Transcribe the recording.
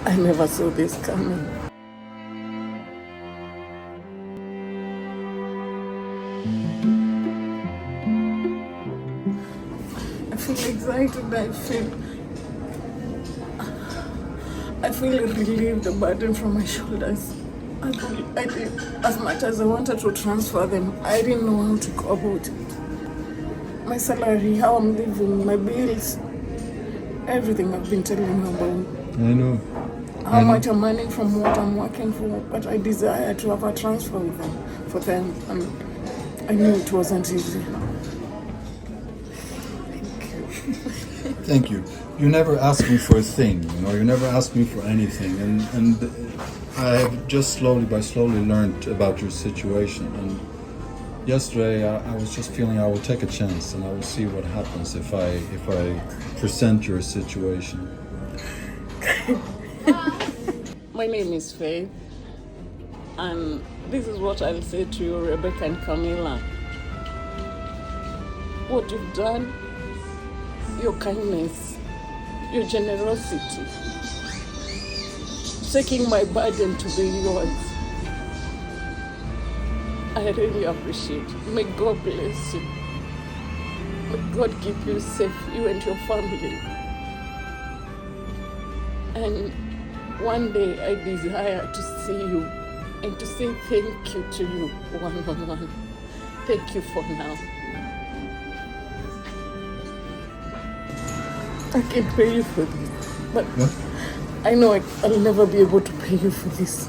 I never saw this coming. I feel excited. I feel relieved, the burden from my shoulders. I did, as much as I wanted to transfer them, I didn't know how to go about it. My salary, how I'm living, my bills, everything I've been telling you about. I know. How much I'm earning from what I'm working for, but I desire to have a transfer with them, for them, and I knew it wasn't easy. Thank you. You never asked me for a thing, you never asked me for anything, and I have just slowly learned about your situation. And yesterday I was just feeling I will take a chance and I will see what happens if I present your situation. My name is Faith, and this is what I'll say to you, Rebecca and Camilla. What you've done, your kindness, your generosity, taking my burden to be yours, I really appreciate it. May God bless you. May God keep you safe, you and your family. And one day I desire to see you and to say thank you to you one-on-one. Thank you for now. I can pay you for this, but I know I'll never be able to pay you for this.